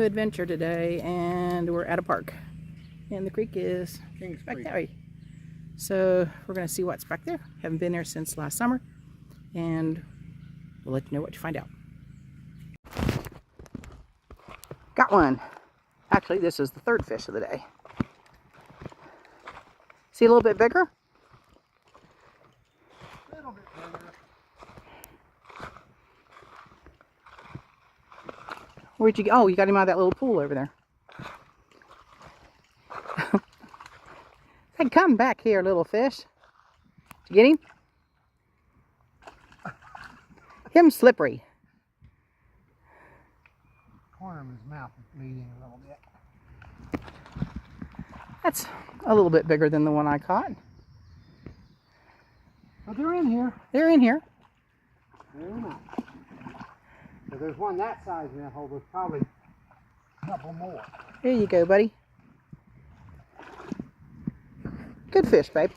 new adventure today, and we're at a park. And the creek is back that way. So we're going to see what's back there. Haven't been there since last summer, and we'll let you know what you find out. Got one. Actually, this is the third fish of the day. See, a little bit bigger? A little bit bigger. Where'd you go? Oh, you got him out of that little pool over there. Hey, come back here, little fish. Did you get him? Him slippery. Corner of his mouth is bleeding a little bit. That's a little bit bigger than the one I caught. But they're in here. They're in here. They're not. So there's one that size in that hole. There's probably a couple more. Here you go, buddy. Good fish, babe.